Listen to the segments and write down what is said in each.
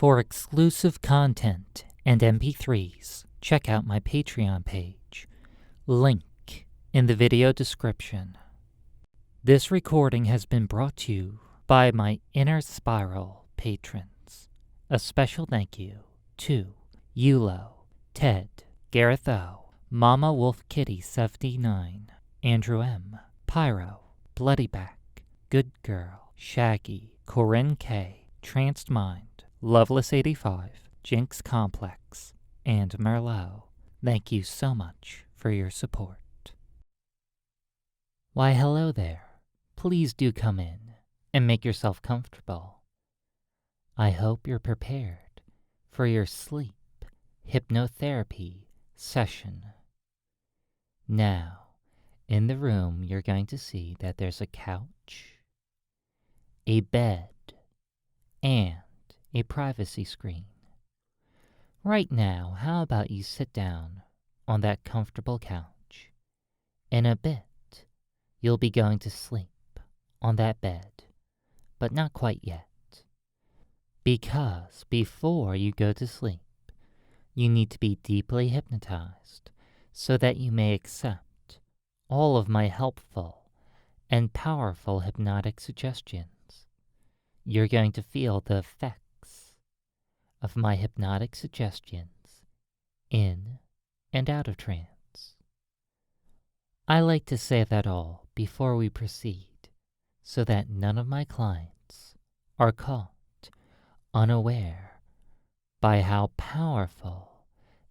For exclusive content and MP3s, check out my Patreon page. Link in the video description. This recording has been brought to you by my Inner Spiral patrons. A special thank you to Yulo, Ted, Gareth O, Mama Wolf Kitty 79, Andrew M, Pyro, Bloodyback, Good Girl, Shaggy, Corinne K, Tranced Mind, Loveless 85, Jinx Complex, and Merlot. Thank you so much for your support. Why, hello there. Please do come in and make yourself comfortable. I hope you're prepared for your sleep hypnotherapy session. Now, in the room, you're going to see that there's a couch, a bed, and a privacy screen. Right now, how about you sit down on that comfortable couch? In a bit, you'll be going to sleep on that bed, but not quite yet. Because before you go to sleep, you need to be deeply hypnotized so that you may accept all of my helpful and powerful hypnotic suggestions. You're going to feel the effects of my hypnotic suggestions in and out of trance. I like to say that all before we proceed so that none of my clients are caught unaware by how powerful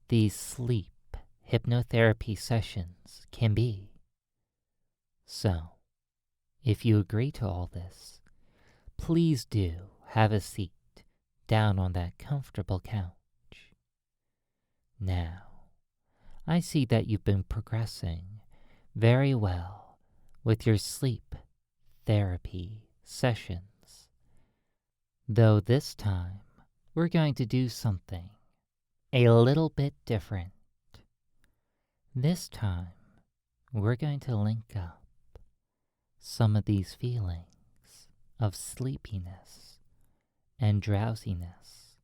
these sleep hypnotherapy sessions can be. So, if you agree to all this, please do have a seat down on that comfortable couch. Now, I see that you've been progressing very well with your sleep therapy sessions, though this time we're going to do something a little bit different. This time, we're going to link up some of these feelings of sleepiness and drowsiness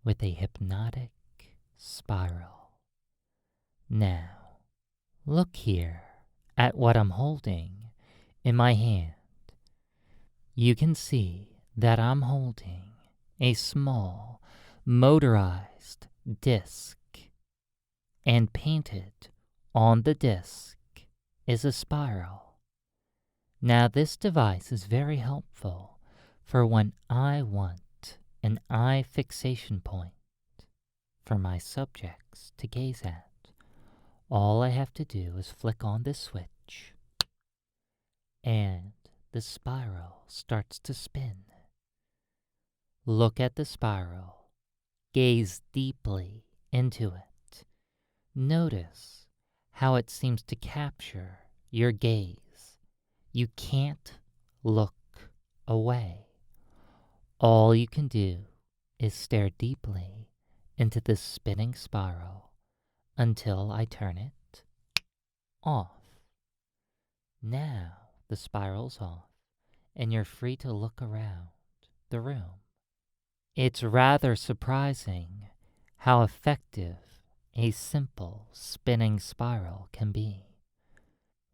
with a hypnotic spiral. Now, look here at what I'm holding in my hand. You can see that I'm holding a small motorized disc, and painted on the disc is a spiral. Now, this device is very helpful for when I want an eye fixation point for my subjects to gaze at. All I have to do is flick on this switch, and the spiral starts to spin. Look at the spiral. Gaze deeply into it. Notice how it seems to capture your gaze. You can't look away. All you can do is stare deeply into this spinning spiral until I turn it off. Now the spiral's off, and you're free to look around the room. It's rather surprising how effective a simple spinning spiral can be.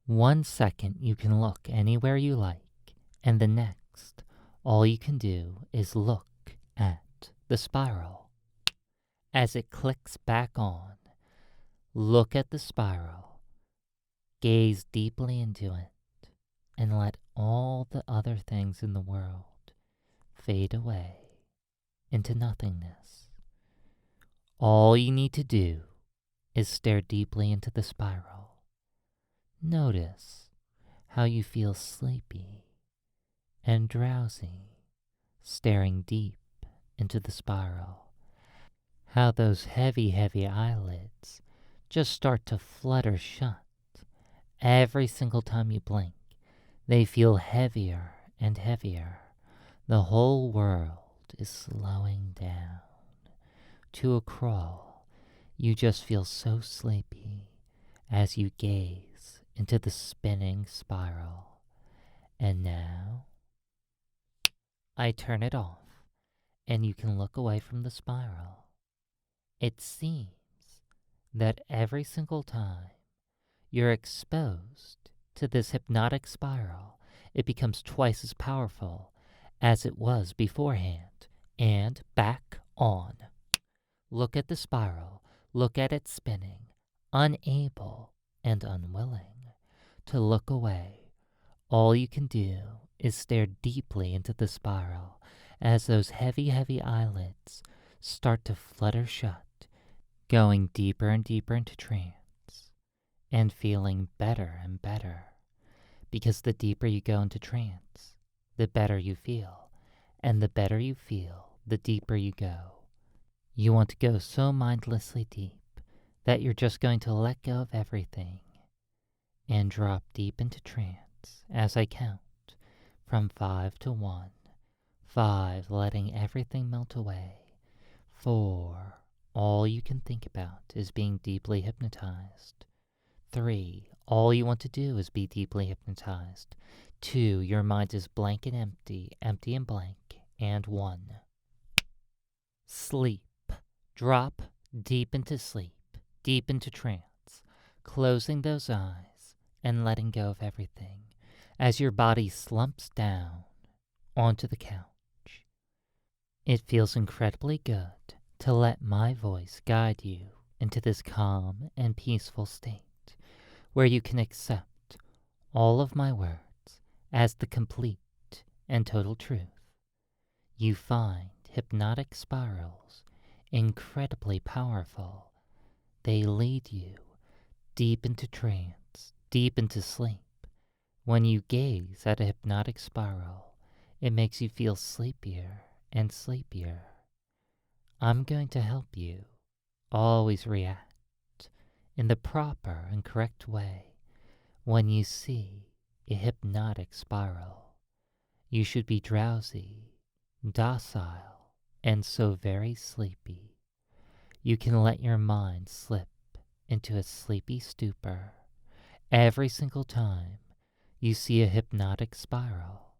1 second you can look anywhere you like, and the next, all you can do is look at the spiral. As it clicks back on, look at the spiral, gaze deeply into it, and let all the other things in the world fade away into nothingness. All you need to do is stare deeply into the spiral. Notice how you feel sleepy and drowsy staring deep into the spiral. How those heavy eyelids just start to flutter shut. Every single time you blink, they feel heavier and heavier. The whole world is slowing down to a crawl. You just feel so sleepy as you gaze into the spinning spiral. And now, I turn it off, and you can look away from the spiral. It seems that every single time you're exposed to this hypnotic spiral, it becomes twice as powerful as it was beforehand. And back on. Look at the spiral, look at it spinning, unable and unwilling to look away. All you can do is stare deeply into the spiral as those heavy, heavy eyelids start to flutter shut, going deeper and deeper into trance, and feeling better and better. Because the deeper you go into trance, the better you feel, and the better you feel, the deeper you go. You want to go so mindlessly deep that you're just going to let go of everything and drop deep into trance as I count from 5 to 1. 5, letting everything melt away. 4, all you can think about is being deeply hypnotized. 3, all you want to do is be deeply hypnotized. 2, your mind is blank and empty, empty and blank. And 1, sleep. Drop deep into sleep, deep into trance, closing those eyes and letting go of everything as your body slumps down onto the couch. It feels incredibly good to let my voice guide you into this calm and peaceful state where you can accept all of my words as the complete and total truth. You find hypnotic spirals incredibly powerful. They lead you deep into trance, deep into sleep. When you gaze at a hypnotic spiral, it makes you feel sleepier and sleepier. I'm going to help you always react in the proper and correct way when you see a hypnotic spiral. You should be drowsy, docile, and so very sleepy. You can let your mind slip into a sleepy stupor every single time you see a hypnotic spiral.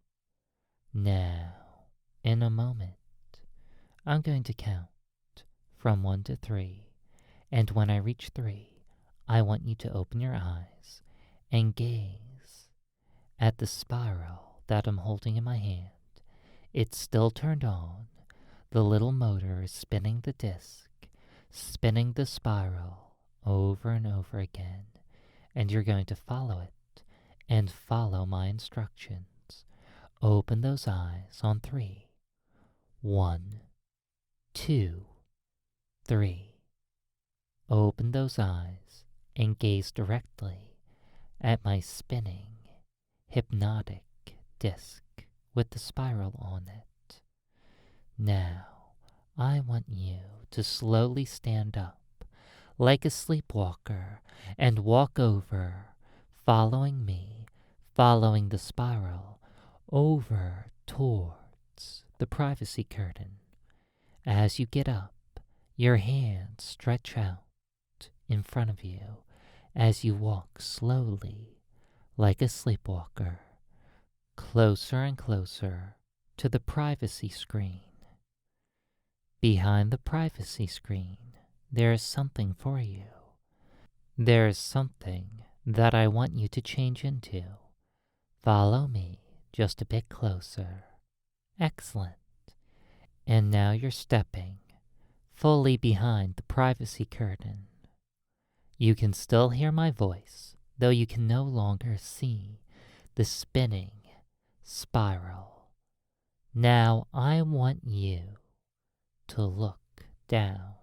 Now, in a moment, I'm going to count from 1 to 3, and when I reach 3, I want you to open your eyes and gaze at the spiral that I'm holding in my hand. It's still turned on. The little motor is spinning the disc, spinning the spiral over and over again, and you're going to follow it and follow my instructions. Open those eyes on 3. 1, 2, 3. Open those eyes and gaze directly at my spinning, hypnotic disc with the spiral on it. Now, I want you to slowly stand up like a sleepwalker and walk over, following me, following the spiral, over towards the privacy curtain. As you get up, your hands stretch out in front of you as you walk slowly like a sleepwalker, closer and closer to the privacy screen. Behind the privacy screen, there is something for you. There is something that I want you to change into. Follow me just a bit closer. Excellent. And now you're stepping fully behind the privacy curtain. You can still hear my voice, though you can no longer see the spinning spiral. Now I want you to look down,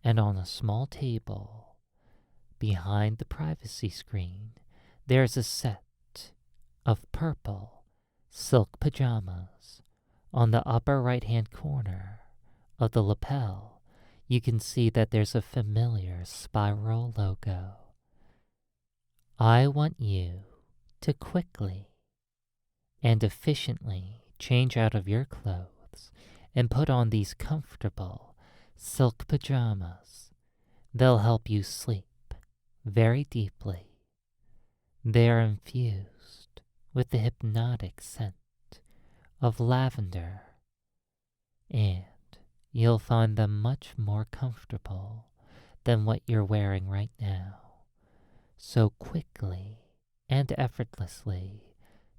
and on a small table behind the privacy screen, there's a set of purple silk pajamas. On the upper right-hand corner of the lapel, you can see that there's a familiar spiral logo. I want you to quickly and efficiently change out of your clothes and put on these comfortable silk pajamas. They'll help you sleep very deeply. They are infused with the hypnotic scent of lavender, and you'll find them much more comfortable than what you're wearing right now. So quickly and effortlessly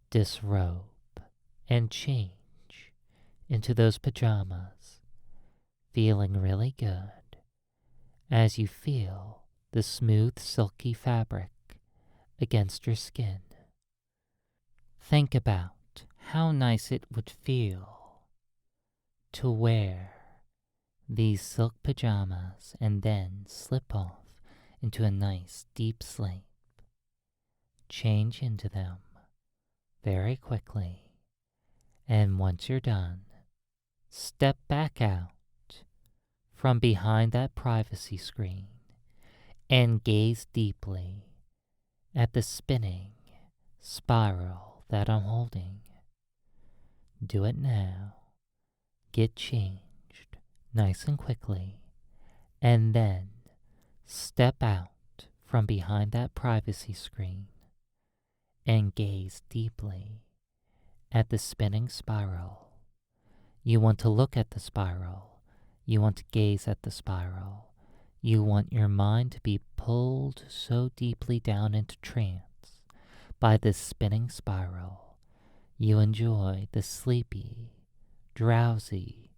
disrobe and change into those pajamas, feeling really good as you feel the smooth, silky fabric against your skin. Think about how nice it would feel to wear these silk pajamas and then slip off into a nice deep sleep. Change into them very quickly, and once you're done, step back out from behind that privacy screen and gaze deeply at the spinning spiral that I'm holding. Do it now. Get changed nice and quickly, and then step out from behind that privacy screen and gaze deeply at the spinning spiral. You want to look at the spiral. You want to gaze at the spiral. You want your mind to be pulled so deeply down into trance by this spinning spiral. You enjoy the sleepy, drowsy,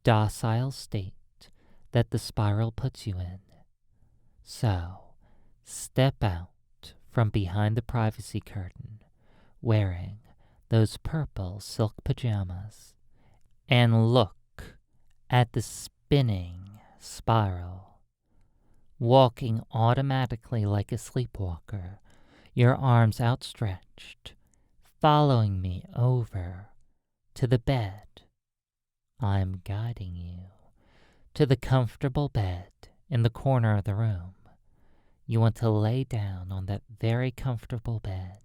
docile state that the spiral puts you in. So, step out from behind the privacy curtain wearing those purple silk pajamas and look at the spinning spiral, walking automatically like a sleepwalker, your arms outstretched, following me over to the bed. I'm guiding you to the comfortable bed in the corner of the room. You want to lay down on that very comfortable bed.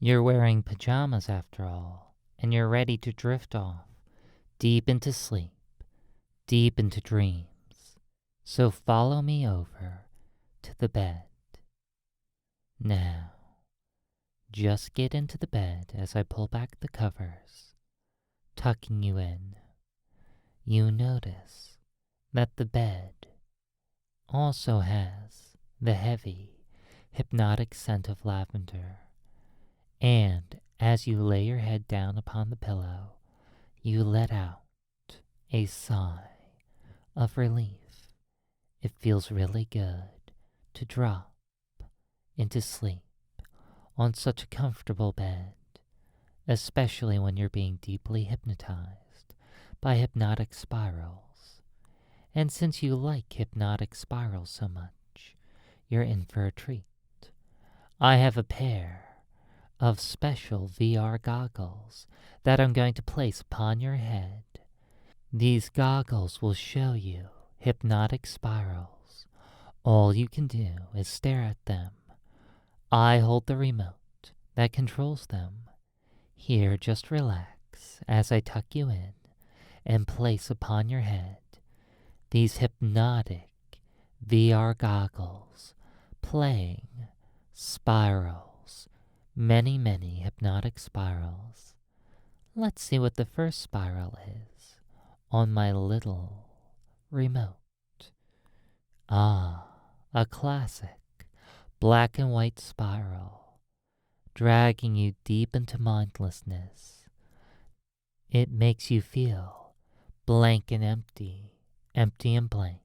You're wearing pajamas after all, and you're ready to drift off deep into sleep, deep into dreams. So follow me over to the bed. Now, just get into the bed as I pull back the covers, tucking you in. You notice that the bed also has the heavy, hypnotic scent of lavender. And as you lay your head down upon the pillow, you let out a sigh of relief. It feels really good to drop into sleep on such a comfortable bed, especially when you're being deeply hypnotized by hypnotic spirals. And since you like hypnotic spirals so much, you're in for a treat. I have a pair of special VR goggles that I'm going to place upon your head. These goggles will show you hypnotic spirals. All you can do is stare at them. I hold the remote that controls them. Here, just relax as I tuck you in and place upon your head these hypnotic VR goggles, playing spirals, many, many hypnotic spirals. Let's see what the first spiral is on my little remote. Ah, a classic black and white spiral, dragging you deep into mindlessness. It makes you feel blank and empty, empty and blank,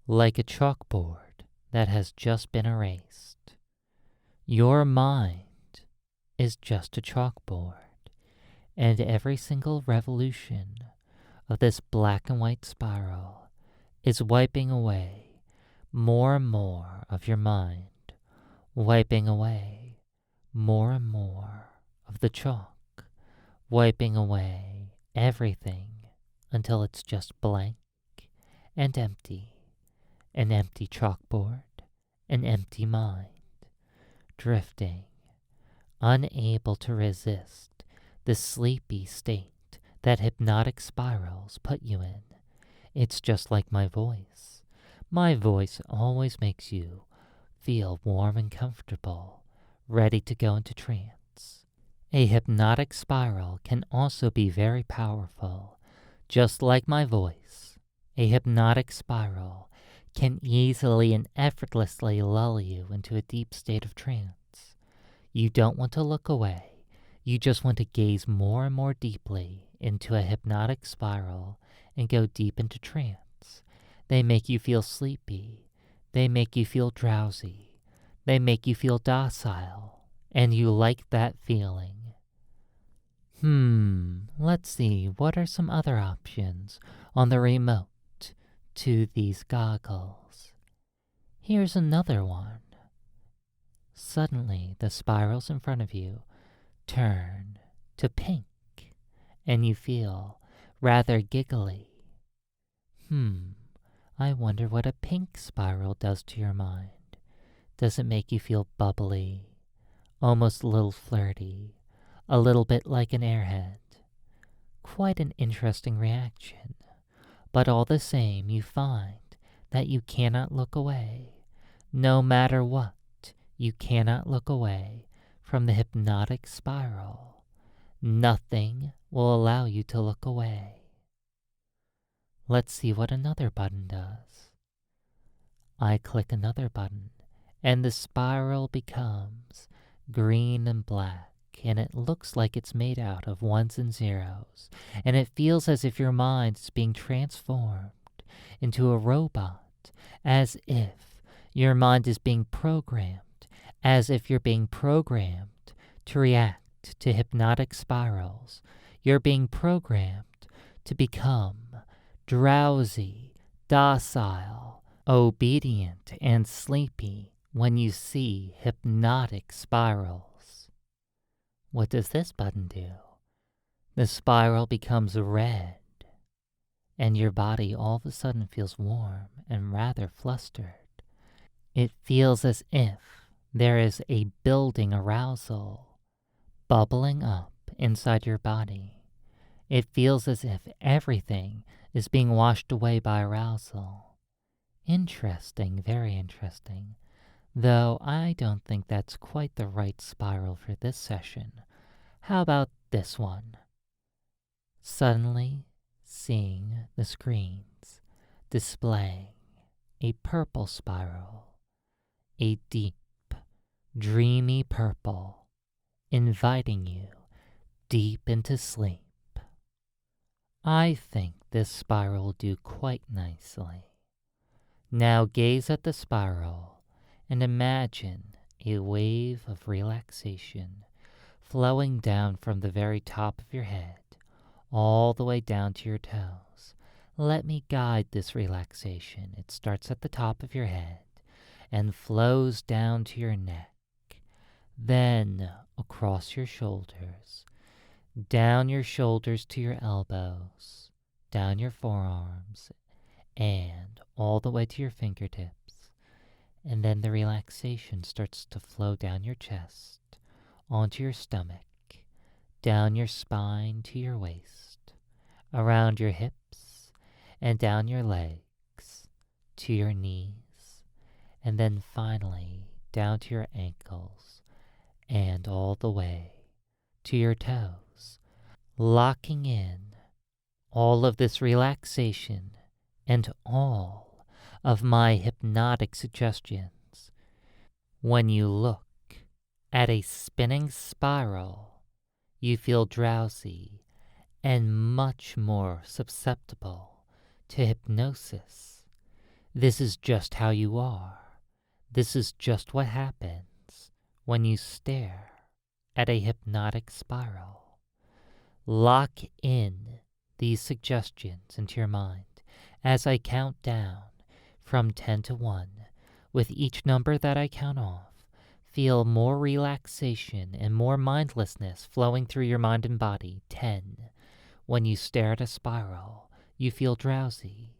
like a chalkboard that has just been erased. Your mind is just a chalkboard, and every single revolution of this black and white spiral is wiping away more and more of your mind, wiping away more and more of the chalk, wiping away everything until it's just blank and empty, an empty chalkboard, an empty mind, drifting, unable to resist the sleepy state that hypnotic spirals put you in. It's just like my voice. My voice always makes you feel warm and comfortable, ready to go into trance. A hypnotic spiral can also be very powerful, Just like my voice, a hypnotic spiral can easily and effortlessly lull you into a deep state of trance. You don't want to look away. You just want to gaze more and more deeply into a hypnotic spiral and go deep into trance. They make you feel sleepy. They make you feel drowsy. They make you feel docile. And you like that feeling. Let's see, what are some other options on the remote to these goggles? Here's another one. Suddenly, the spirals in front of you turn to pink, and you feel rather giggly. I wonder what a pink spiral does to your mind. Does it make you feel bubbly, almost a little flirty, a little bit like an airhead? Quite an interesting reaction, but all the same you find that you cannot look away. No matter what, you cannot look away from the hypnotic spiral. Nothing will allow you to look away. Let's see what another button does. I click another button, and the spiral becomes green and black, and it looks like it's made out of ones and zeros, and it feels as if your mind is being transformed into a robot, as if your mind is being programmed, as if you're being programmed to react to hypnotic spirals. You're being programmed to become drowsy, docile, obedient, and sleepy when you see hypnotic spirals. What does this button do? The spiral becomes red, and your body all of a sudden feels warm and rather flustered. It feels as if there is a building arousal bubbling up inside your body. It feels as if everything is being washed away by arousal. Interesting, very interesting. Though I don't think that's quite the right spiral for this session. How about this one? Suddenly seeing the screens displaying a purple spiral, a deep, dreamy purple, inviting you deep into sleep. I think this spiral will do quite nicely. Now gaze at the spiral and imagine a wave of relaxation flowing down from the very top of your head all the way down to your toes. Let me guide this relaxation. It starts at the top of your head and flows down to your neck, then across your shoulders, down your shoulders to your elbows, down your forearms, and all the way to your fingertips. And then the relaxation starts to flow down your chest, onto your stomach, down your spine to your waist, around your hips, and down your legs to your knees, and then finally down to your ankles, and all the way to your toes, locking in all of this relaxation and all of my hypnotic suggestions. When you look at a spinning spiral, you feel drowsy and much more susceptible to hypnosis. This is just how you are. This is just what happens when you stare at a hypnotic spiral. Lock in these suggestions into your mind as I count down from 10 to 1. With each number that I count off, feel more relaxation and more mindlessness flowing through your mind and body. 10. When you stare at a spiral, you feel drowsy.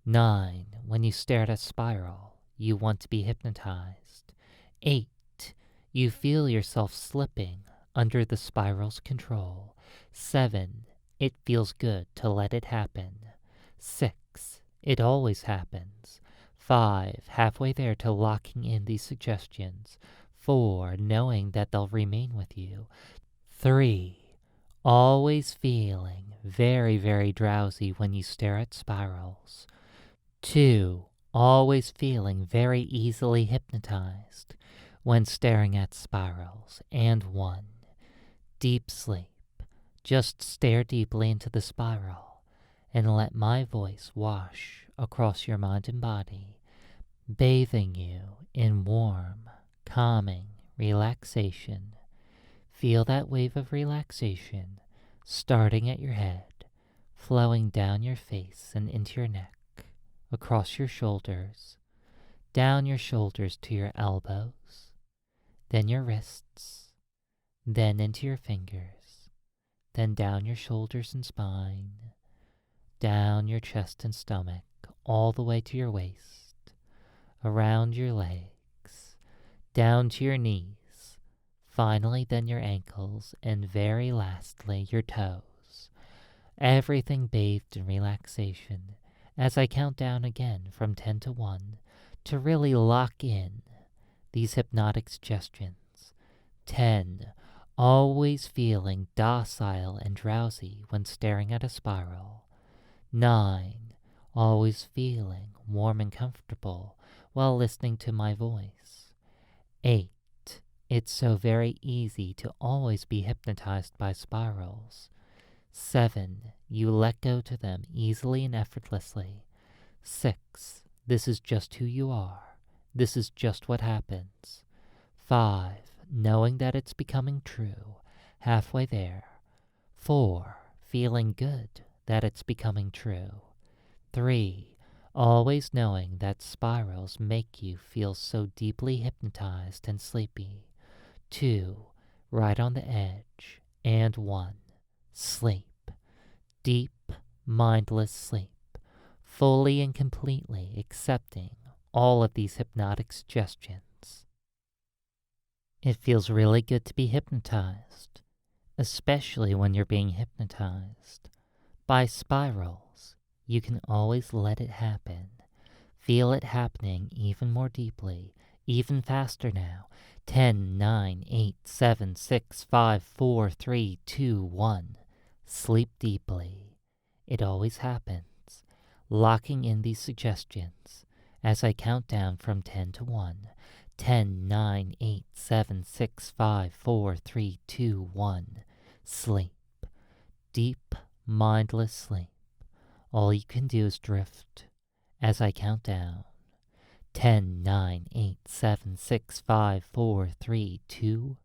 9. When you stare at a spiral, you want to be hypnotized. 8. You feel yourself slipping under the spiral's control. 7. It feels good to let it happen. 6. It always happens. 5. Halfway there to locking in these suggestions. 4. Knowing that they'll remain with you. 3. Always feeling very, very drowsy when you stare at spirals. 2. Always feeling very easily hypnotized when staring at spirals. And 1. Deep sleep. Just stare deeply into the spiral and let my voice wash across your mind and body, bathing you in warm, calming relaxation. Feel that wave of relaxation starting at your head, flowing down your face and into your neck, across your shoulders, down your shoulders to your elbows, then your wrists, then into your fingers, then down your shoulders and spine, down your chest and stomach, all the way to your waist, around your legs, down to your knees, finally then your ankles, and very lastly your toes. Everything bathed in relaxation as I count down again from 10 to 1 to really lock in these hypnotic suggestions. 10. Always feeling docile and drowsy when staring at a spiral. 9. Always feeling warm and comfortable while listening to my voice. 8. It's so very easy to always be hypnotized by spirals. 7. You let go to them easily and effortlessly. 6. This is just who you are. This is just what happens. 5. Knowing that it's becoming true. Halfway there. 4. Feeling good that it's becoming true. 3. Always knowing that spirals make you feel so deeply hypnotized and sleepy. 2. Right on the edge. And 1. Sleep. Deep, mindless sleep. Fully and completely accepting all of these hypnotic suggestions. It feels really good to be hypnotized, especially when you're being hypnotized. By spirals, you can always let it happen. Feel it happening even more deeply, even faster now. 10, 9, 8, 7, 6, 5, 4, 3, 2, 1. Sleep deeply. It always happens. Locking in these suggestions as I count down from 10 to 1. 10, 9, 8, 7, 6, 5, 4, 3, 2, 1. Sleep. Deep, mindless sleep. All you can do is drift as I count down. 10, 9, 8, 7, 6, 5, 4, 3, 2,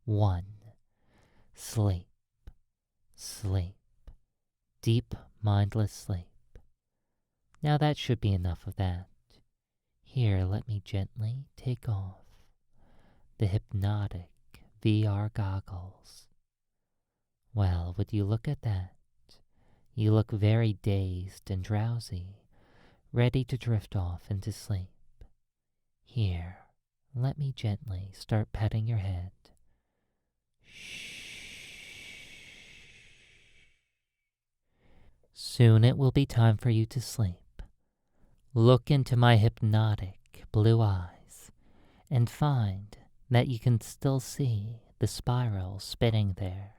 1. Sleep. Sleep. Deep, mindless sleep. Now that should be enough of that. Here, let me gently take off the hypnotic VR goggles. Well, would you look at that? You look very dazed and drowsy, ready to drift off into sleep. Here, let me gently start petting your head. Shh. Soon it will be time for you to sleep. Look into my hypnotic blue eyes and find that you can still see the spiral spinning there.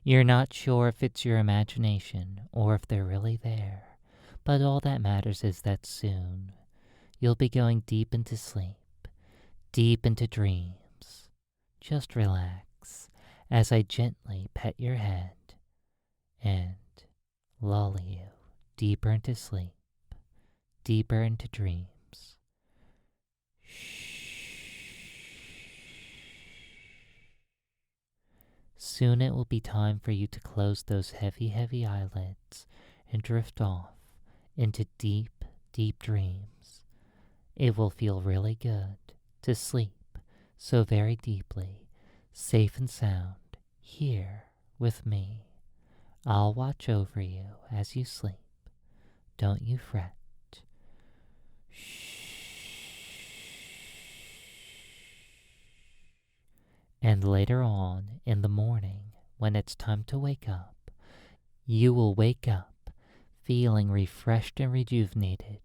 You're not sure if it's your imagination or if they're really there, but all that matters is that soon you'll be going deep into sleep, deep into dreams. Just relax as I gently pet your head and lull you deeper into sleep, deeper into dreams. Soon it will be time for you to close those heavy, heavy eyelids and drift off into deep, deep dreams. It will feel really good to sleep so very deeply, safe and sound, here with me. I'll watch over you as you sleep. Don't you fret. And later on in the morning, when it's time to wake up, you will wake up feeling refreshed and rejuvenated,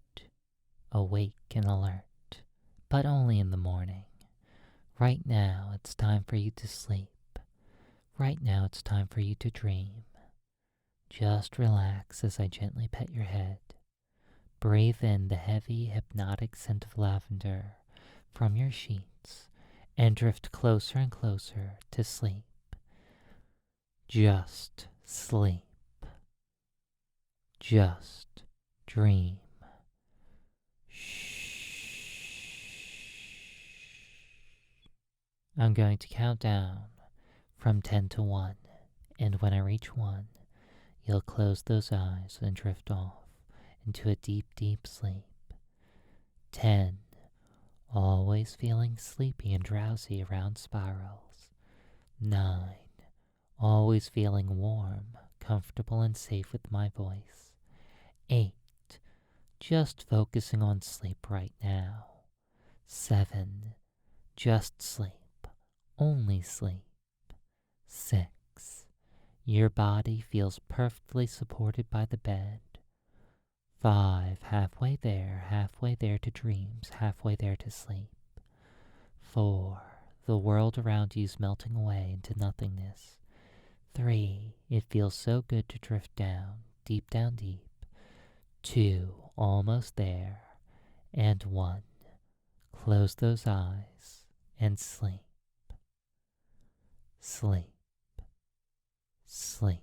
awake and alert, but only in the morning. Right now, it's time for you to sleep. Right now, it's time for you to dream. Just relax as I gently pet your head. Breathe in the heavy, hypnotic scent of lavender from your sheets and drift closer and closer to sleep. Just sleep. Just dream. I'm going to count down from 10 to 1, and when I reach 1, you'll close those eyes and drift off into a deep, deep sleep. 10, always feeling sleepy and drowsy around spirals. 9, always feeling warm, comfortable, and safe with my voice. 8, just focusing on sleep right now. 7, just sleep, only sleep. 6, your body feels perfectly supported by the bed. 5, halfway there to dreams, halfway there to sleep. 4, the world around you is melting away into nothingness. 3, it feels so good to drift down deep. 2, almost there. And 1, close those eyes and sleep. Sleep. Sleep.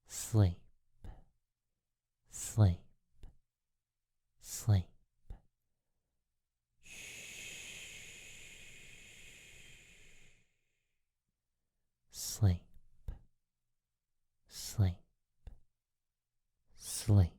Sleep. Sleep. Sleep. Sleep. Sleep. Sleep.